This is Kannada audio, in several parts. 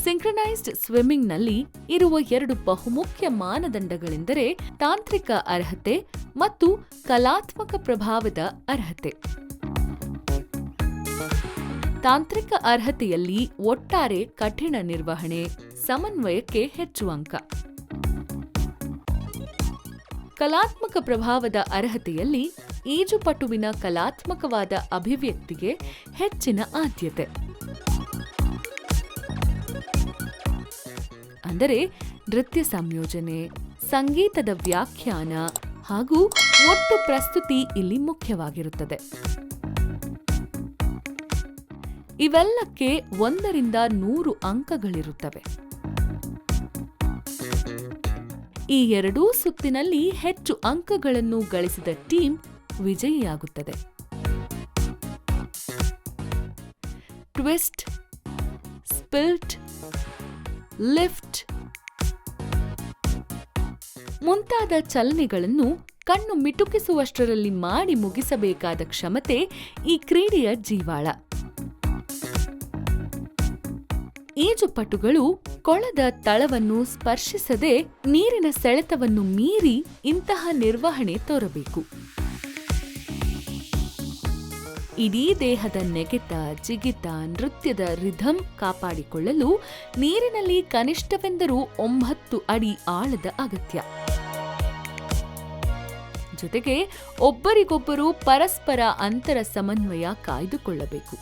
ಸಿಂಕ್ರನೈಸ್ಡ್ ಸ್ವಿಮ್ಮಿಂಗ್ನಲ್ಲಿ ಇರುವ 2 ಬಹುಮುಖ್ಯ ಮಾನದಂಡಗಳೆಂದರೆ ತಾಂತ್ರಿಕ ಅರ್ಹತೆ ಮತ್ತು ಕಲಾತ್ಮಕ ಪ್ರಭಾವದ ಅರ್ಹತೆ. ತಾಂತ್ರಿಕ ಅರ್ಹತೆಯಲ್ಲಿ ಒಟ್ಟಾರೆ ಕಠಿಣ ನಿರ್ವಹಣೆ, ಸಮನ್ವಯಕ್ಕೆ ಹೆಚ್ಚು ಅಂಕ. ಕಲಾತ್ಮಕ ಪ್ರಭಾವದ ಅರ್ಹತೆಯಲ್ಲಿ ಈಜುಪಟುವಿನ ಕಲಾತ್ಮಕವಾದ ಅಭಿವ್ಯಕ್ತಿಗೆ ಹೆಚ್ಚಿನ ಆದ್ಯತೆ. ಅಂದರೆ ನೃತ್ಯ ಸಂಯೋಜನೆ, ಸಂಗೀತದ ವ್ಯಾಖ್ಯಾನ ಹಾಗೂ ಒಟ್ಟು ಪ್ರಸ್ತುತಿ ಇಲ್ಲಿ ಮುಖ್ಯವಾಗಿರುತ್ತದೆ. ಇವೆಲ್ಲಕ್ಕೆ 1 ರಿಂದ 100 ಅಂಕಗಳಿರುತ್ತವೆ. ಈ ಎರಡೂ ಸುತ್ತಿನಲ್ಲಿ ಹೆಚ್ಚು ಅಂಕಗಳನ್ನು ಗಳಿಸಿದ ಟೀಮ್ ವಿಜಯಿಯಾಗುತ್ತದೆ. ಟ್ವಿಸ್ಟ್, ಸ್ಪಿಲ್ಟ್, ಲಿಫ್ಟ್ ಮುಂತಾದ ಚಲನೆಗಳನ್ನು ಕಣ್ಣು ಮಿಟುಕಿಸುವಷ್ಟರಲ್ಲಿ ಮಾಡಿ ಮುಗಿಸಬೇಕಾದ ಕ್ಷಮತೆ ಈ ಕ್ರೀಡೆಯ ಜೀವಾಳ. ಈಜುಪಟುಗಳು ಕೊಳದ ತಳವನ್ನು ಸ್ಪರ್ಶಿಸದೆ ನೀರಿನ ಸೆಳೆತವನ್ನು ಮೀರಿ ಇಂತಹ ನಿರ್ವಹಣೆ ತೋರಬೇಕು. ಇಡೀ ದೇಹದ ನೆಗೆತ, ಜಿಗಿತ, ನೃತ್ಯದ ರಿಥಮ್ ಕಾಪಾಡಿಕೊಳ್ಳಲು ನೀರಿನಲ್ಲಿ ಕನಿಷ್ಠವೆಂದರೂ 9 ಅಡಿ ಆಳದ ಅಗತ್ಯ. ಜೊತೆಗೆ ಒಬ್ಬರಿಗೊಬ್ಬರು ಪರಸ್ಪರ ಅಂತರ ಸಮನ್ವಯ ಕಾಯ್ದುಕೊಳ್ಳಬೇಕು.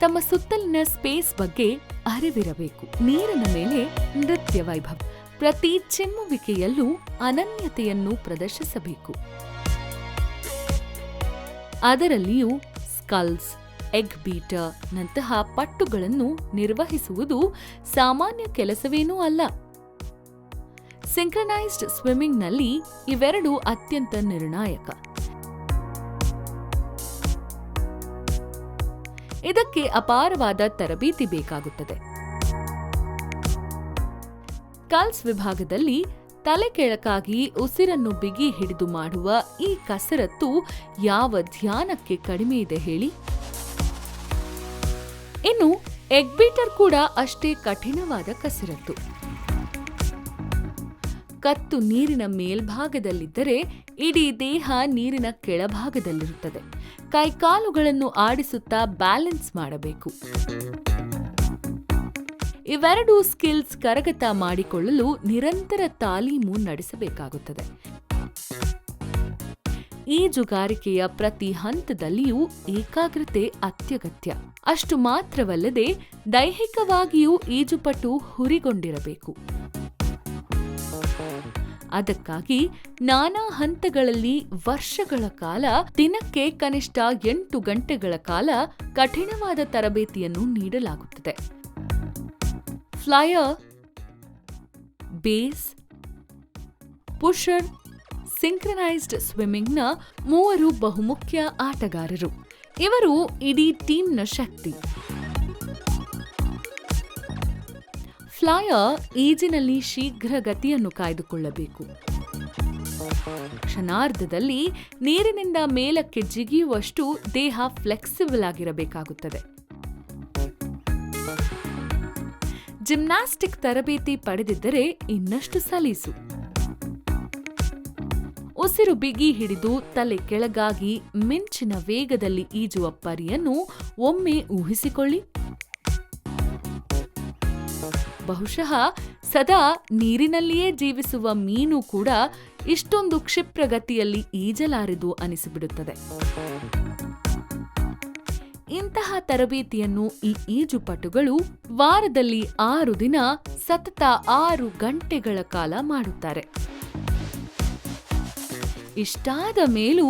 ತಮ್ಮ ಸುತ್ತಲಿನ ಸ್ಪೇಸ್ ಬಗ್ಗೆ ಅರಿವಿರಬೇಕು. ನೀರಿನ ಮೇಲೆ ನೃತ್ಯ ವೈಭವ, ಪ್ರತಿ ಚಿಮ್ಮುವಿಕೆಯಲ್ಲೂ ಅನನ್ಯತೆಯನ್ನು ಪ್ರದರ್ಶಿಸಬೇಕು. ಅದರಲ್ಲಿಯೂ ಸ್ಕಲ್ಸ್, ಎಗ್ ಬೀಟರ್ ನಂತಹ ಪಟ್ಟುಗಳನ್ನು ನಿರ್ವಹಿಸುವುದು ಸಾಮಾನ್ಯ ಕೆಲಸವೇನೂ ಅಲ್ಲ. ಸಿಂಕ್ರನೈಸ್ಡ್ ಸ್ವಿಮ್ಮಿಂಗ್ನಲ್ಲಿ ಇವೆರಡೂ ಅತ್ಯಂತ ನಿರ್ಣಾಯಕ. ಇದಕ್ಕೆ ಅಪಾರವಾದ ತರಬೇತಿ ಬೇಕಾಗುತ್ತದೆ. ಸ್ಕಲ್ಸ್ ವಿಭಾಗದಲ್ಲಿ ತಲೆ ಕೆಳಕಾಗಿ ಉಸಿರನ್ನು ಬಿಗಿ ಹಿಡಿದು ಮಾಡುವ ಈ ಕಸರತ್ತು ಯಾವ ಧ್ಯಾನಕ್ಕೆ ಕಡಿಮೆ ಇದೆ ಹೇಳಿ? ಇನ್ನು ಎಗ್ ಬೀಟರ್ ಕೂಡ ಅಷ್ಟೇ ಕಠಿಣವಾದ ಕಸರತ್ತು. ಕತ್ತು ನೀರಿನ ಮೇಲ್ಭಾಗದಲ್ಲಿದ್ದರೆ ಇಡೀ ದೇಹ ನೀರಿನ ಕೆಳಭಾಗದಲ್ಲಿರುತ್ತದೆ. ಕೈಕಾಲುಗಳನ್ನು ಆಡಿಸುತ್ತಾ ಬ್ಯಾಲೆನ್ಸ್ ಮಾಡಬೇಕು. ಇವೆರಡೂ ಸ್ಕಿಲ್ಸ್ ಕರಗತ ಮಾಡಿಕೊಳ್ಳಲು ನಿರಂತರ ತಾಲೀಮು ನಡೆಸಬೇಕಾಗುತ್ತದೆ. ಈಜುಗಾರಿಕೆಯ ಪ್ರತಿ ಹಂತದಲ್ಲಿಯೂ ಏಕಾಗ್ರತೆ ಅತ್ಯಗತ್ಯ. ಅಷ್ಟು ಮಾತ್ರವಲ್ಲದೆ ದೈಹಿಕವಾಗಿಯೂ ಈಜುಪಟು ಹುರಿಗೊಂಡಿರಬೇಕು. ಅದಕ್ಕಾಗಿ ನಾನಾ ಹಂತಗಳಲ್ಲಿ ವರ್ಷಗಳ ಕಾಲ, ದಿನಕ್ಕೆ ಕನಿಷ್ಠ 8 ಗಂಟೆಗಳ ಕಾಲ ಕಠಿಣವಾದ ತರಬೇತಿಯನ್ನು ನೀಡಲಾಗುತ್ತದೆ. ಫ್ಲೈಯರ್, ಬೇಸ್, ಪುಷರ್, ಸಿಂಕ್ರನೈಸ್ಡ್ ಸ್ವಿಮ್ಮಿಂಗ್ನ 3 ಬಹುಮುಖ್ಯ ಆಟಗಾರರು. ಇವರು ಇಡೀ ಟೀಮ್ನ ಶಕ್ತಿ. ಫ್ಲೈಯರ್ ಈಜಿನಲ್ಲಿ ಶೀಘ್ರ ಗತಿಯನ್ನು ಕಾಯ್ದುಕೊಳ್ಳಬೇಕು. ಕ್ಷಣಾರ್ಧದಲ್ಲಿ ನೀರಿನಿಂದ ಮೇಲಕ್ಕೆ ಜಿಗಿಯುವಷ್ಟು ದೇಹ ಫ್ಲೆಕ್ಸಿಬಲ್ ಆಗಿರಬೇಕಾಗುತ್ತದೆ. ಜಿಮ್ನಾಸ್ಟಿಕ್ ತರಬೇತಿ ಪಡೆದಿದ್ದರೆ ಇನ್ನಷ್ಟು ಸಲೀಸು. ಉಸಿರು ಬಿಗಿ ಹಿಡಿದು ತಲೆ ಕೆಳಗಾಗಿ ಮಿಂಚಿನ ವೇಗದಲ್ಲಿ ಈಜುವ ಪರಿಯನ್ನು ಒಮ್ಮೆ ಊಹಿಸಿಕೊಳ್ಳಿ. ಬಹುಶಃ ಸದಾ ನೀರಿನಲ್ಲಿಯೇ ಜೀವಿಸುವ ಮೀನು ಕೂಡ ಇಷ್ಟೊಂದು ಕ್ಷಿಪ್ರಗತಿಯಲ್ಲಿ ಈಜಲಾರದು ಅನಿಸಿಬಿಡುತ್ತದೆ. ಇಂತಹ ತರಬೇತಿಯನ್ನು ಈ ಈಜುಪಟುಗಳು ವಾರದಲ್ಲಿ 6 ದಿನ ಸತತ 6 ಗಂಟೆಗಳ ಕಾಲ ಮಾಡುತ್ತಾರೆ. ಇಷ್ಟಾದ ಮೇಲೂ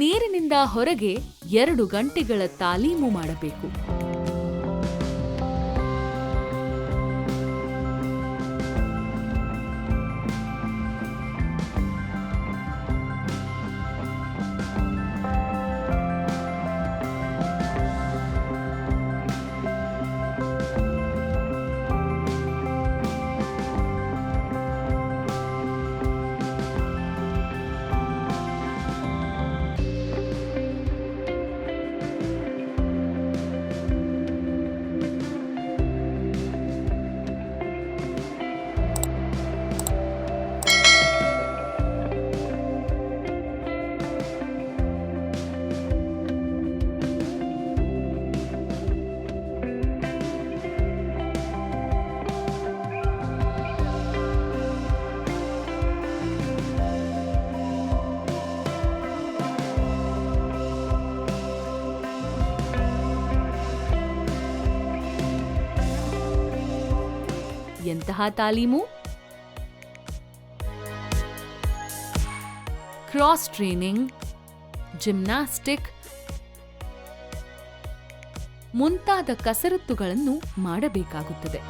ನೀರಿನಿಂದ ಹೊರಗೆ 2 ಗಂಟೆಗಳ ತಾಲೀಮು ಮಾಡಬೇಕು. ಎಂತಹ ತಾಲೀಮು? ಕ್ರಾಸ್ ಟ್ರೈನಿಂಗ್, ಜಿಮ್ನಾಸ್ಟಿಕ್ ಮುಂತಾದ ಕಸರತ್ತುಗಳನ್ನು ಮಾಡಬೇಕಾಗುತ್ತದೆ.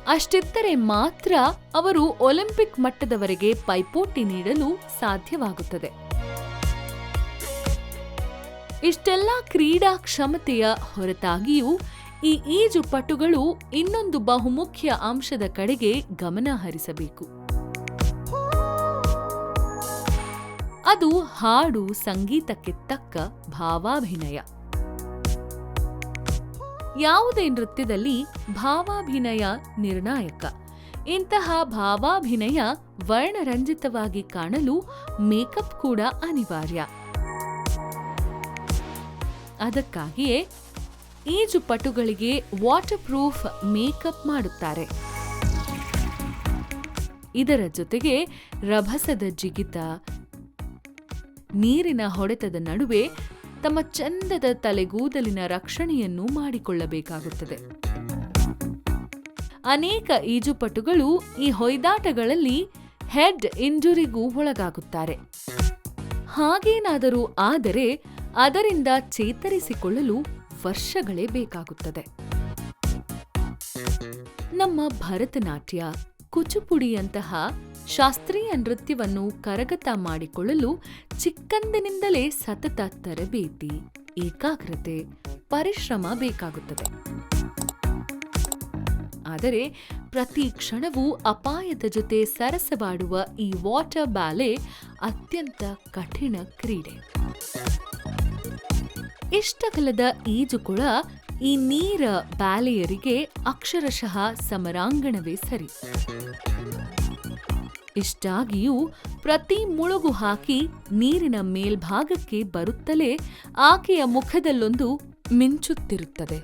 ಅಷ್ಟಿದ್ದರೆ ಮಾತ್ರ ಅವರು ಒಲಿಂಪಿಕ್ ಮಟ್ಟದವರೆಗೆ ಪೈಪೋಟಿ ನೀಡಲು ಸಾಧ್ಯವಾಗುತ್ತದೆ. ಇಷ್ಟೆಲ್ಲ ಕ್ರೀಡಾ ಕ್ಷಮತೆಯ ಹೊರತಾಗಿಯೂ ಈ ಈಜುಪಟುಗಳು ಇನ್ನೊಂದು ಬಹುಮುಖ್ಯ ಅಂಶದ ಕಡೆಗೆ ಗಮನ ಹರಿಸಬೇಕು. ಅದು ಹಾಡು ಸಂಗೀತಕ್ಕೆ ತಕ್ಕ ಭಾವಾಭಿನಯ. ಯಾವುದೇ ನೃತ್ಯದಲ್ಲಿ ಭಾವಾಭಿನಯ ನಿರ್ಣಾಯಕ. ಇಂತಹ ಭಾವಾಭಿನಯ ವರ್ಣರಂಜಿತವಾಗಿ ಕಾಣಲು ಮೇಕಪ್ ಕೂಡ ಅನಿವಾರ್ಯ. ಅದಕ್ಕಾಗಿಯೇ ಈಜುಪಟುಗಳಿಗೆ ವಾಟರ್ ಪ್ರೂಫ್ ಮೇಕಪ್ ಮಾಡುತ್ತಾರೆ. ಇದರ ಜೊತೆಗೆ ರಭಸದ ಜಿಗಿತ, ನೀರಿನ ಹೊಡೆತದ ನಡುವೆ ತಮ್ಮ ಚಂದದ ತಲೆಗೂದಲಿನ ರಕ್ಷಣೆಯನ್ನು ಮಾಡಿಕೊಳ್ಳಬೇಕಾಗುತ್ತದೆ. ಅನೇಕ ಈಜುಪಟುಗಳು ಈ ಹೊಯ್ದಾಟಗಳಲ್ಲಿ ಹೆಡ್ ಇಂಜುರಿಗೂ ಒಳಗಾಗುತ್ತಾರೆ. ಹಾಗೇನಾದರೂ ಆದರೆ ಅದರಿಂದ ಚೇತರಿಸಿಕೊಳ್ಳಲು ವರ್ಷಗಳೇ ಬೇಕಾಗುತ್ತದೆ. ನಮ್ಮ ಭರತನಾಟ್ಯ, ಕುಚುಪುಡಿಯಂತಹ ಶಾಸ್ತ್ರೀಯ ನೃತ್ಯವನ್ನು ಕರಗತ ಮಾಡಿಕೊಳ್ಳಲು ಚಿಕ್ಕಂದಿನಿಂದಲೇ ಸತತ ತರಬೇತಿ, ಏಕಾಗ್ರತೆ, ಪರಿಶ್ರಮ ಬೇಕಾಗುತ್ತದೆ. ಆದರೆ ಪ್ರತಿ ಕ್ಷಣವೂ ಅಪಾಯದ ಜೊತೆ ಸರಸವಾಡುವ ಈ ವಾಟರ್ ಬ್ಯಾಲೆ ಅತ್ಯಂತ ಕಠಿಣ ಕ್ರೀಡೆ. ಇಷ್ಟಗಲದ ಈಜುಕೊಳ ಈ ನೀರ ಬ್ಯಾಲೆಯರಿಗೆ ಅಕ್ಷರಶಃ ಸಮರಾಂಗಣವೇ ಸರಿ. ಇಷ್ಟಾಗಿಯೂ ಪ್ರತಿ ಮುಳುಗು ಹಾಕಿ ನೀರಿನ ಮೇಲ್ಭಾಗಕ್ಕೆ ಬರುತ್ತಲೇ ಆಕೆಯ ಮುಖದಲ್ಲೊಂದು ಮಿಂಚುತ್ತಿರುತ್ತದೆ.